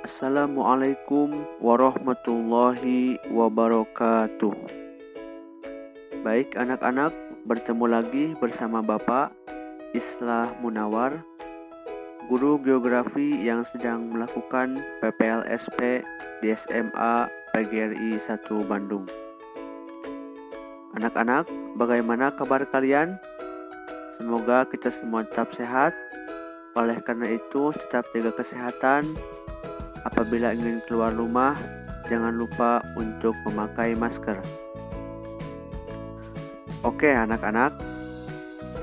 Assalamualaikum warahmatullahi wabarakatuh. Baik anak-anak, bertemu lagi bersama Bapak Islah Munawar, guru geografi yang sedang melakukan PPLSP di SMA PGRI 1 Bandung. Anak-anak, bagaimana kabar kalian? Semoga kita semua tetap sehat. Oleh karena itu, tetap jaga kesehatan. Apabila ingin keluar rumah, jangan lupa untuk memakai masker. Oke anak-anak,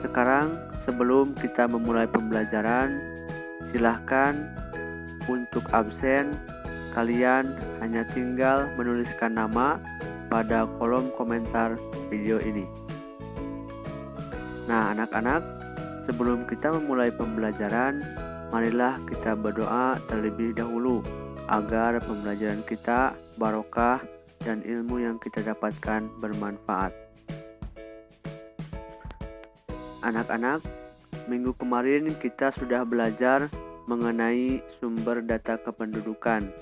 sekarang sebelum kita memulai pembelajaran, silahkan untuk absen, kalian hanya tinggal menuliskan nama pada kolom komentar video ini. Nah anak-anak, sebelum kita memulai pembelajaran, marilah kita berdoa terlebih dahulu agar pembelajaran kita barokah dan ilmu yang kita dapatkan bermanfaat. Anak-anak, minggu kemarin kita sudah belajar mengenai sumber data kependudukan,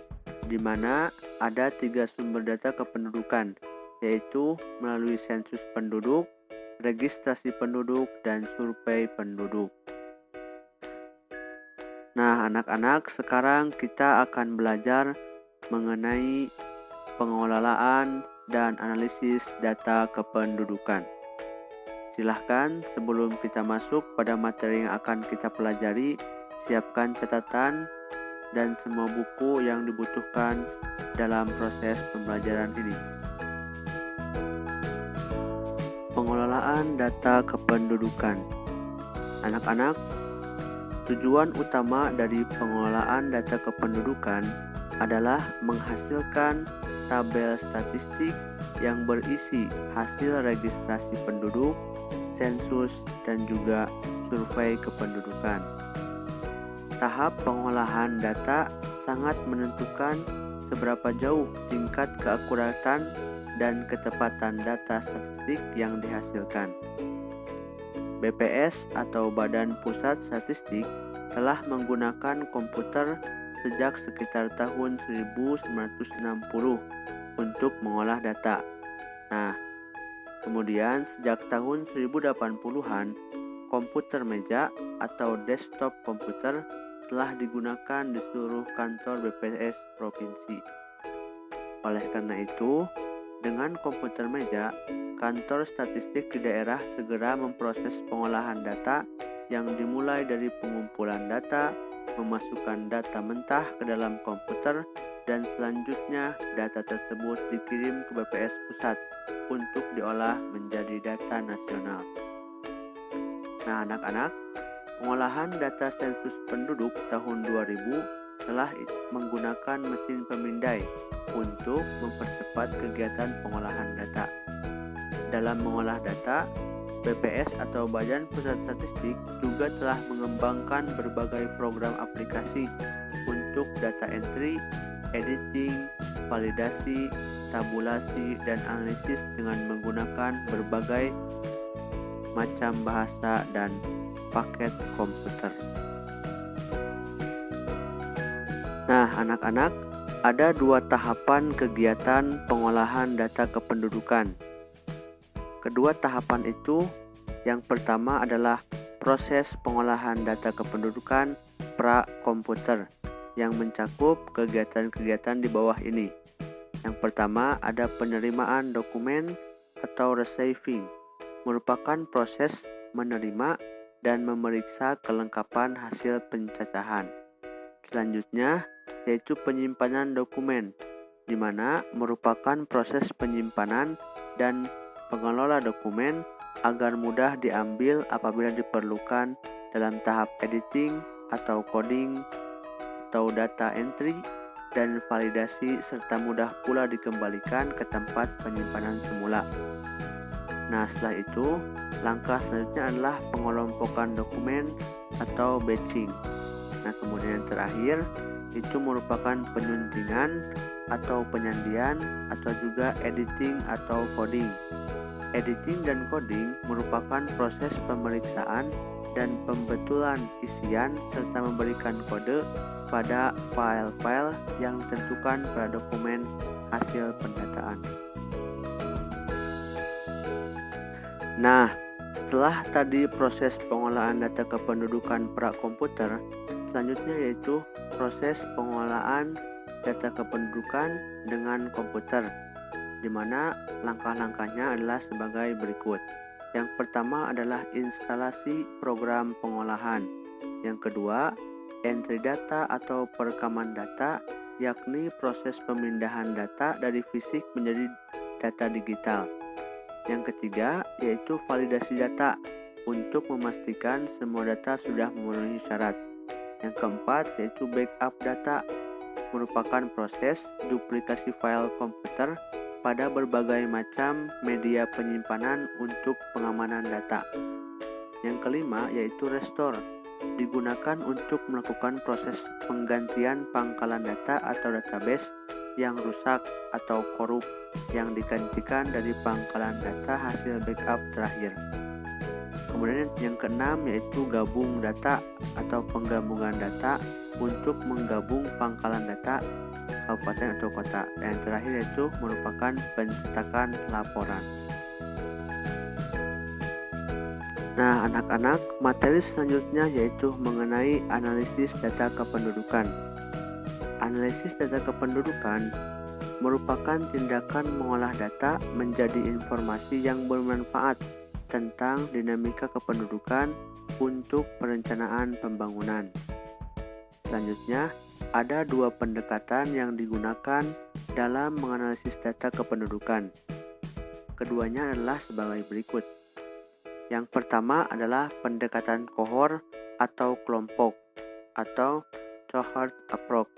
di mana ada 3 sumber data kependudukan, yaitu melalui sensus penduduk, registrasi penduduk, dan survei penduduk. Nah, anak-anak, sekarang kita akan belajar mengenai pengelolaan dan analisis data kependudukan. Silahkan sebelum kita masuk pada materi yang akan kita pelajari, siapkan catatan dan semua buku yang dibutuhkan dalam proses pembelajaran ini. Pengelolaan data kependudukan. Anak-anak, tujuan utama dari pengelolaan data kependudukan adalah menghasilkan tabel statistik yang berisi hasil registrasi penduduk, sensus, dan juga survei kependudukan. Tahap pengolahan data sangat menentukan seberapa jauh tingkat keakuratan dan ketepatan data statistik yang dihasilkan. BPS atau Badan Pusat Statistik telah menggunakan komputer sejak sekitar tahun 1960 untuk mengolah data. Nah, kemudian sejak tahun 1080-an, komputer meja atau desktop komputer telah digunakan di seluruh kantor BPS provinsi. Oleh karena itu, dengan komputer meja, kantor statistik di daerah segera memproses pengolahan data yang dimulai dari pengumpulan data, memasukkan data mentah ke dalam komputer, dan selanjutnya data tersebut dikirim ke BPS pusat untuk diolah menjadi data nasional. Nah anak-anak, pengolahan data sensus penduduk tahun 2000 telah menggunakan mesin pemindai untuk mempercepat kegiatan pengolahan data. Dalam mengolah data, BPS atau Badan Pusat Statistik juga telah mengembangkan berbagai program aplikasi untuk data entry, editing, validasi, tabulasi, dan analisis dengan menggunakan berbagai macam bahasa dan paket komputer. Nah, anak-anak, ada 2 tahapan kegiatan pengolahan data kependudukan. Kedua tahapan itu, yang pertama adalah proses pengolahan data kependudukan pra-komputer yang mencakup kegiatan-kegiatan di bawah ini. Yang pertama ada penerimaan dokumen atau receiving, merupakan proses menerima dan memeriksa kelengkapan hasil pencacahan. Selanjutnya yaitu penyimpanan dokumen, di mana merupakan proses penyimpanan dan pengelola dokumen agar mudah diambil apabila diperlukan dalam tahap editing atau coding atau data entry dan validasi, serta mudah pula dikembalikan ke tempat penyimpanan semula. Nah, setelah itu, langkah selanjutnya adalah pengelompokan dokumen atau batching. Nah, kemudian yang terakhir itu merupakan penyuntingan atau penyandian atau juga editing atau coding. Editing dan coding merupakan proses pemeriksaan dan pembetulan isian serta memberikan kode pada file-file yang ditentukan pada dokumen hasil pendataan. Nah, setelah tadi proses pengolahan data kependudukan prakomputer, selanjutnya yaitu proses pengolahan data kependudukan dengan komputer, di mana langkah-langkahnya adalah sebagai berikut. Yang pertama adalah instalasi program pengolahan. Yang kedua, entry data atau perekaman data, yakni proses pemindahan data dari fisik menjadi data digital. Yang ketiga, yaitu validasi data untuk memastikan semua data sudah memenuhi syarat. Yang keempat, yaitu backup data, merupakan proses duplikasi file komputer pada berbagai macam media penyimpanan untuk pengamanan data. Yang kelima, yaitu restore, digunakan untuk melakukan proses penggantian pangkalan data atau database yang rusak atau korup yang digantikan dari pangkalan data hasil backup terakhir. Kemudian yang keenam yaitu gabung data atau penggabungan data untuk menggabung pangkalan data kabupaten atau kota. Dan yang terakhir yaitu merupakan pencetakan laporan. Nah, anak-anak, materi selanjutnya yaitu mengenai analisis data kependudukan. Analisis data kependudukan merupakan tindakan mengolah data menjadi informasi yang bermanfaat tentang dinamika kependudukan untuk perencanaan pembangunan. Selanjutnya, ada dua pendekatan yang digunakan dalam menganalisis data kependudukan. Keduanya adalah sebagai berikut. Yang pertama adalah pendekatan kohort atau kelompok atau cohort approach.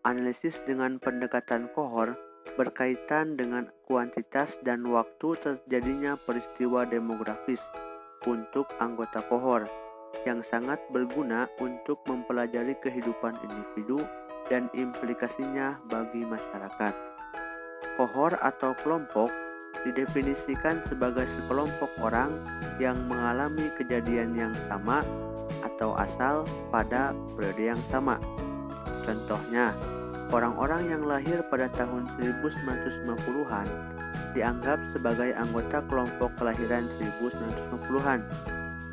Analisis dengan pendekatan kohort berkaitan dengan kuantitas dan waktu terjadinya peristiwa demografis untuk anggota kohort yang sangat berguna untuk mempelajari kehidupan individu dan implikasinya bagi masyarakat. Kohort atau kelompok didefinisikan sebagai sekelompok orang yang mengalami kejadian yang sama atau asal pada periode yang sama. Contohnya, orang-orang yang lahir pada tahun 1950-an dianggap sebagai anggota kelompok kelahiran 1950-an.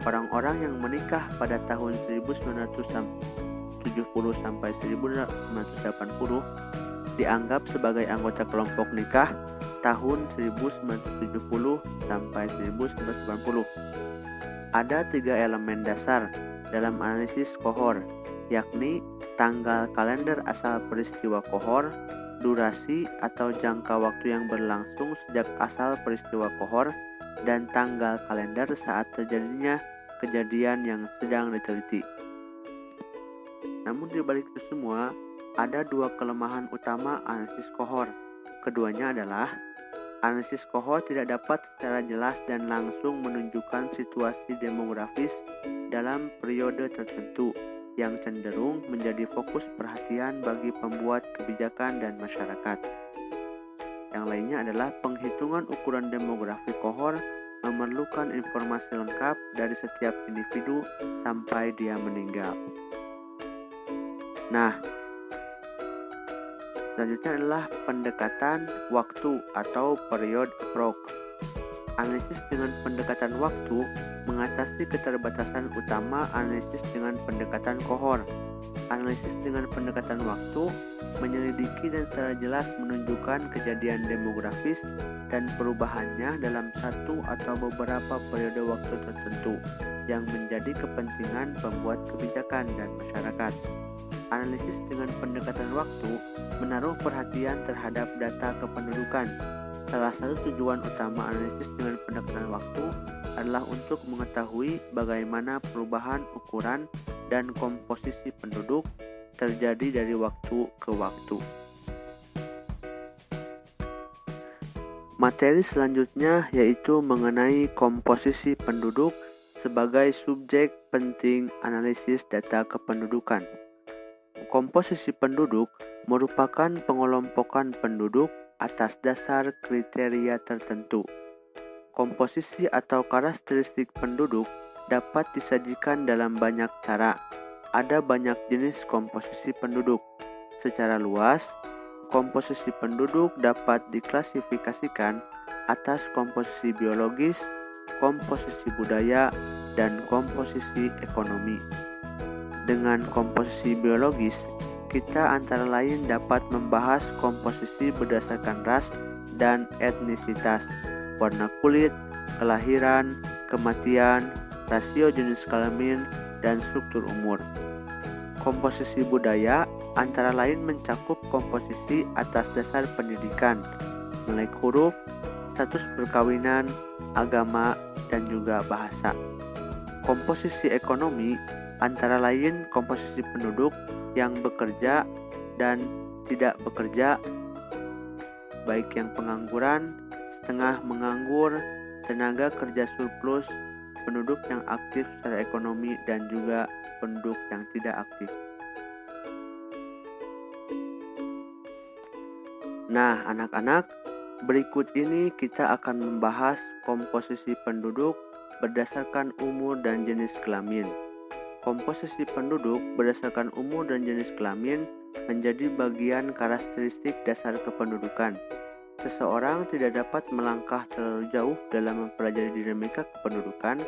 Orang-orang yang menikah pada tahun 1970 sampai 1980 dianggap sebagai anggota kelompok nikah tahun 1970 sampai 1980. Ada 3 elemen dasar dalam analisis kohort, yakni tanggal kalender asal peristiwa kohort, durasi atau jangka waktu yang berlangsung sejak asal peristiwa kohort, dan tanggal kalender saat terjadinya kejadian yang sedang diteliti. Namun di balik itu semua, ada 2 kelemahan utama analisis kohort. Keduanya adalah analisis kohort tidak dapat secara jelas dan langsung menunjukkan situasi demografis dalam periode tertentu yang cenderung menjadi fokus perhatian bagi pembuat kebijakan dan masyarakat. Yang lainnya adalah penghitungan ukuran demografi kohort memerlukan informasi lengkap dari setiap individu sampai dia meninggal. Nah, selanjutnya adalah pendekatan waktu atau period approach. Analisis dengan pendekatan waktu mengatasi keterbatasan utama analisis dengan pendekatan kohort. Analisis dengan pendekatan waktu menyelidiki dan secara jelas menunjukkan kejadian demografis dan perubahannya dalam satu atau beberapa periode waktu tertentu yang menjadi kepentingan pembuat kebijakan dan masyarakat. Analisis dengan pendekatan waktu menaruh perhatian terhadap data kependudukan. Salah satu tujuan utama analisis dengan pendekatan waktu adalah untuk mengetahui bagaimana perubahan ukuran dan komposisi penduduk terjadi dari waktu ke waktu. Materi selanjutnya yaitu mengenai komposisi penduduk sebagai subjek penting analisis data kependudukan. Komposisi penduduk merupakan pengelompokan penduduk atas dasar kriteria tertentu. Komposisi atau karakteristik penduduk dapat disajikan dalam banyak cara, ada banyak jenis komposisi penduduk. Secara luas, komposisi penduduk dapat diklasifikasikan atas komposisi biologis, komposisi budaya, dan komposisi ekonomi. Dengan komposisi biologis, kita antara lain dapat membahas komposisi berdasarkan ras dan etnisitas, warna kulit, kelahiran, kematian, rasio jenis kelamin, dan struktur umur. Komposisi budaya antara lain mencakup komposisi atas dasar pendidikan, mulai huruf, status perkawinan, agama, dan juga bahasa. Komposisi ekonomi antara lain komposisi penduduk yang bekerja dan tidak bekerja, baik yang pengangguran, setengah menganggur, tenaga kerja surplus, penduduk yang aktif secara ekonomi, dan juga penduduk yang tidak aktif. Nah, anak-anak, berikut ini kita akan membahas komposisi penduduk berdasarkan umur dan jenis kelamin. Komposisi penduduk berdasarkan umur dan jenis kelamin menjadi bagian karakteristik dasar kependudukan. Seseorang tidak dapat melangkah terlalu jauh dalam mempelajari dinamika kependudukan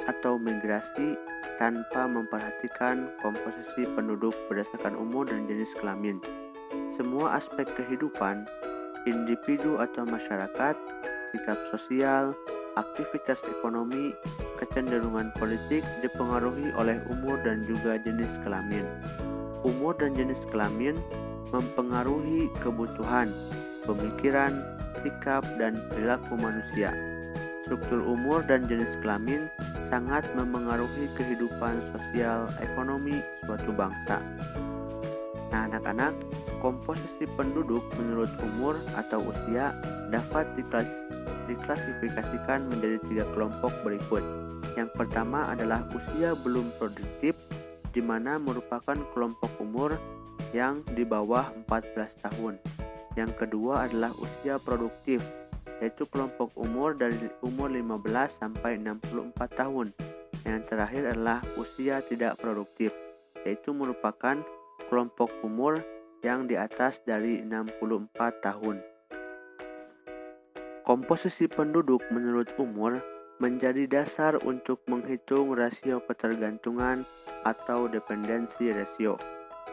atau migrasi tanpa memperhatikan komposisi penduduk berdasarkan umur dan jenis kelamin. Semua aspek kehidupan, individu atau masyarakat, sikap sosial, aktivitas ekonomi, kecenderungan politik dipengaruhi oleh umur dan juga jenis kelamin. Umur dan jenis kelamin mempengaruhi kebutuhan, pemikiran, sikap, dan perilaku manusia. Struktur umur dan jenis kelamin sangat memengaruhi kehidupan sosial ekonomi suatu bangsa. Nah, anak-anak, komposisi penduduk menurut umur atau usia dapat diklasifikasikan menjadi 3 kelompok berikut. Yang pertama adalah usia belum produktif, di mana merupakan kelompok umur yang di bawah 14 tahun. Yang kedua adalah usia produktif, yaitu kelompok umur dari umur 15 sampai 64 tahun. Yang terakhir adalah usia tidak produktif, yaitu merupakan kelompok umur yang di atas dari 64 tahun. Komposisi penduduk menurut umur menjadi dasar untuk menghitung rasio ketergantungan atau dependensi rasio.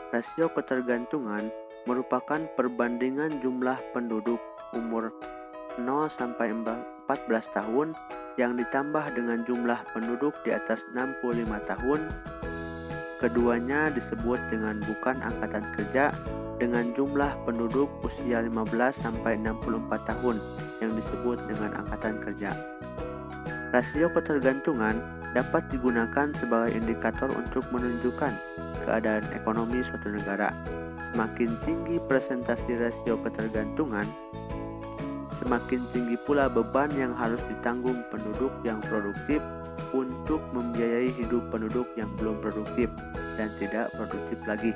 Rasio ketergantungan merupakan perbandingan jumlah penduduk umur 0 sampai 14 tahun yang ditambah dengan jumlah penduduk di atas 65 tahun. Keduanya disebut dengan bukan angkatan kerja dengan jumlah penduduk usia 15 sampai 64 tahun yang disebut dengan angkatan kerja. Rasio ketergantungan dapat digunakan sebagai indikator untuk menunjukkan keadaan ekonomi suatu negara. Semakin tinggi presentasi rasio ketergantungan, semakin tinggi pula beban yang harus ditanggung penduduk yang produktif untuk membiayai hidup penduduk yang belum produktif dan tidak produktif lagi.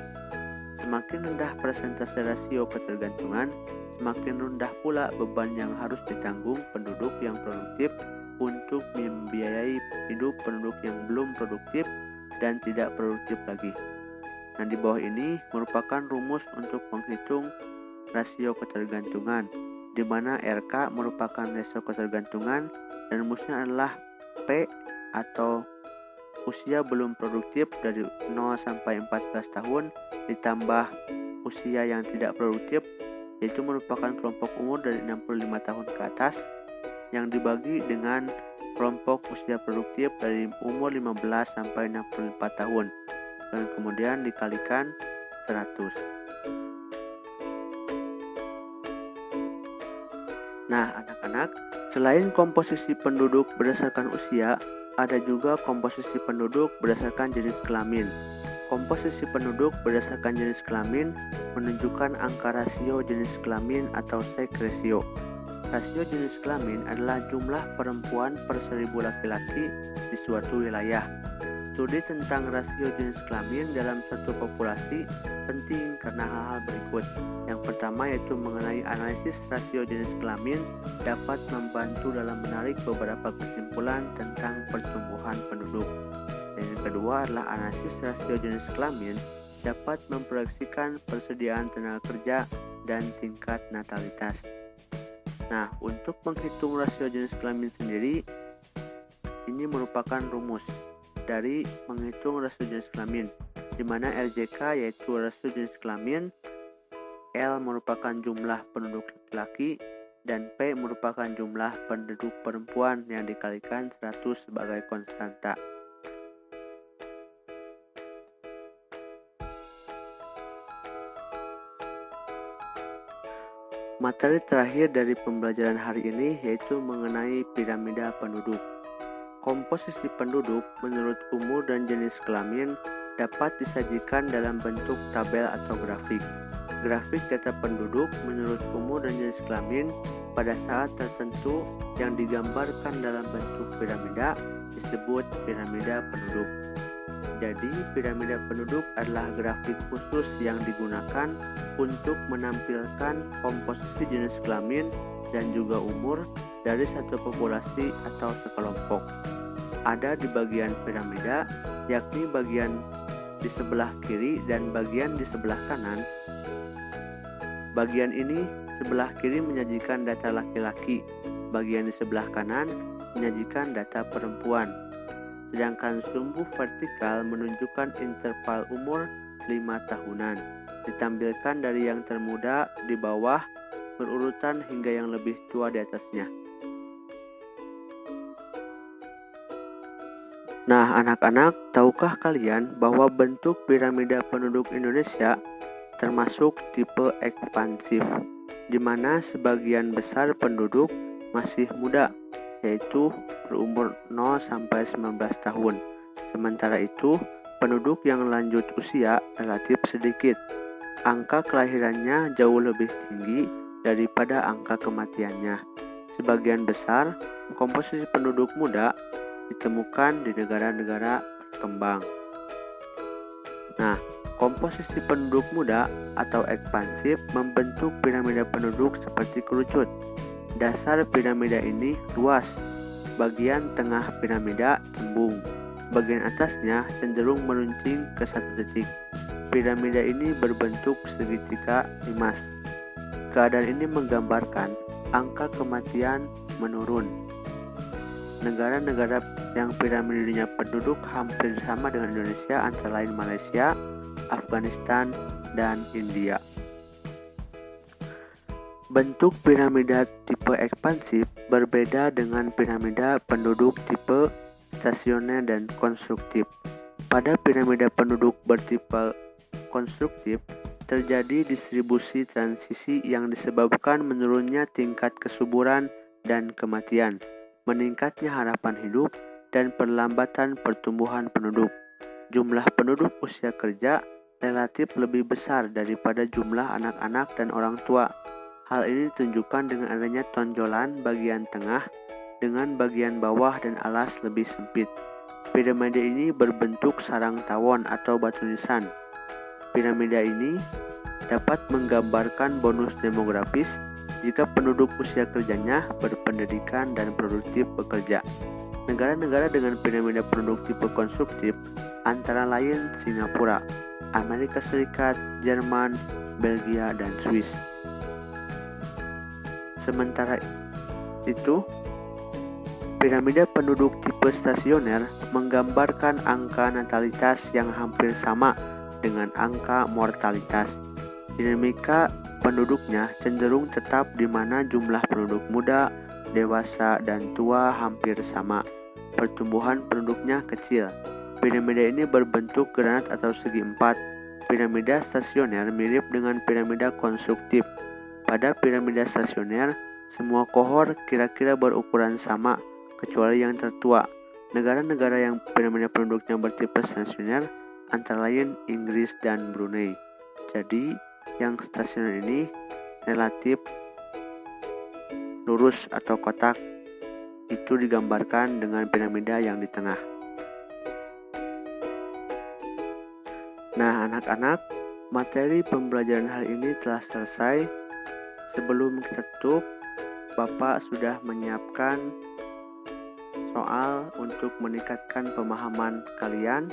Semakin rendah presentase rasio ketergantungan, semakin rendah pula beban yang harus ditanggung penduduk yang produktif untuk membiayai hidup penduduk yang belum produktif dan tidak produktif lagi. Nah, di bawah ini merupakan rumus untuk menghitung rasio ketergantungan, di mana RK merupakan rasio ketergantungan dan rumusnya adalah P atau usia belum produktif dari 0 sampai 14 tahun ditambah usia yang tidak produktif, yaitu merupakan kelompok umur dari 65 tahun ke atas, yang dibagi dengan kelompok usia produktif dari umur 15 sampai 64 tahun dan kemudian dikalikan 100. Nah, anak-anak, selain komposisi penduduk berdasarkan usia, ada juga komposisi penduduk berdasarkan jenis kelamin. Komposisi penduduk berdasarkan jenis kelamin menunjukkan angka rasio jenis kelamin atau sex ratio. Rasio jenis kelamin adalah jumlah perempuan per 1000 laki-laki di suatu wilayah. Studi tentang rasio jenis kelamin dalam suatu populasi penting karena hal-hal berikut. Yang pertama yaitu mengenai analisis rasio jenis kelamin dapat membantu dalam menarik beberapa kesimpulan tentang pertumbuhan penduduk. Dan yang kedua adalah analisis rasio jenis kelamin dapat memproyeksikan persediaan tenaga kerja dan tingkat natalitas. Nah, untuk menghitung rasio jenis kelamin sendiri, ini merupakan rumus dari menghitung rasio jenis kelamin, di mana RJK yaitu rasio jenis kelamin, L merupakan jumlah penduduk laki-laki, dan P merupakan jumlah penduduk perempuan yang dikalikan 100 sebagai konstanta. Materi terakhir dari pembelajaran hari ini yaitu mengenai piramida penduduk. Komposisi penduduk menurut umur dan jenis kelamin dapat disajikan dalam bentuk tabel atau grafik. Grafik data penduduk menurut umur dan jenis kelamin pada saat tertentu yang digambarkan dalam bentuk piramida disebut piramida penduduk. Jadi, piramida penduduk adalah grafik khusus yang digunakan untuk menampilkan komposisi jenis kelamin dan juga umur dari satu populasi atau sekelompok. Ada di bagian piramida, yakni bagian di sebelah kiri dan bagian di sebelah kanan. Bagian ini sebelah kiri menyajikan data laki-laki, bagian di sebelah kanan menyajikan data perempuan. Sedangkan sumbu vertikal menunjukkan interval umur 5 tahunan, ditampilkan dari yang termuda di bawah berurutan hingga yang lebih tua di atasnya. Nah, anak-anak, tahukah kalian bahwa bentuk piramida penduduk Indonesia termasuk tipe ekspansif, di mana sebagian besar penduduk masih muda, yaitu berumur 0-19 tahun. Sementara itu, penduduk yang lanjut usia relatif sedikit. Angka kelahirannya jauh lebih tinggi daripada angka kematiannya. Sebagian besar komposisi penduduk muda ditemukan di negara-negara berkembang. Nah, komposisi penduduk muda atau ekspansif membentuk piramida penduduk seperti kerucut. Dasar piramida ini luas, bagian tengah piramida cembung, bagian atasnya cenderung meruncing ke satu titik. Piramida ini berbentuk segitiga limas. Keadaan ini menggambarkan angka kematian menurun. Negara-negara yang piramidanya penduduk hampir sama dengan Indonesia antara lain Malaysia, Afghanistan, dan India. Bentuk piramida tipe ekspansif berbeda dengan piramida penduduk tipe stasioner dan konstruktif. Pada piramida penduduk bertipe konstruktif, terjadi distribusi transisi yang disebabkan menurunnya tingkat kesuburan dan kematian, meningkatnya harapan hidup, dan perlambatan pertumbuhan penduduk. Jumlah penduduk usia kerja relatif lebih besar daripada jumlah anak-anak dan orang tua. Hal ini ditunjukkan dengan adanya tonjolan bagian tengah dengan bagian bawah dan alas lebih sempit. Piramida ini berbentuk sarang tawon atau batu nisan. Piramida ini dapat menggambarkan bonus demografis jika penduduk usia kerjanya berpendidikan dan produktif bekerja. Negara-negara dengan piramida penduduk tipe konstruktif antara lain Singapura, Amerika Serikat, Jerman, Belgia, dan Swiss. Sementara itu, piramida penduduk tipe stasioner menggambarkan angka natalitas yang hampir sama dengan angka mortalitas. Dinamika penduduknya cenderung tetap di mana jumlah penduduk muda, dewasa, dan tua hampir sama. Pertumbuhan penduduknya kecil. Piramida ini berbentuk granat atau segi empat. Piramida stasioner mirip dengan piramida konstruktif. Pada piramida stasioner, semua kohor kira-kira berukuran sama, kecuali yang tertua. Negara-negara yang piramida penduduknya bertipe stasioner antara lain Inggris dan Brunei. Jadi, yang stasioner ini relatif lurus atau kotak, itu digambarkan dengan piramida yang di tengah. Nah, anak-anak, materi pembelajaran hari ini telah selesai. Sebelum kita tutup, Bapak sudah menyiapkan soal untuk meningkatkan pemahaman kalian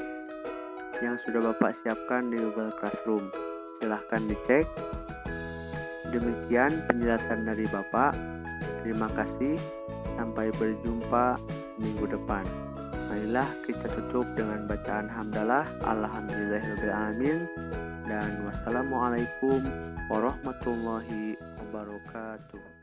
yang sudah Bapak siapkan di Google Classroom. Silahkan dicek. Demikian penjelasan dari Bapak. Terima kasih. Sampai berjumpa minggu depan. Marilah kita tutup dengan bacaan hamdalah. Alhamdulillahirrahmanirrahim. Dan wassalamualaikum warahmatullahi wabarakatuh.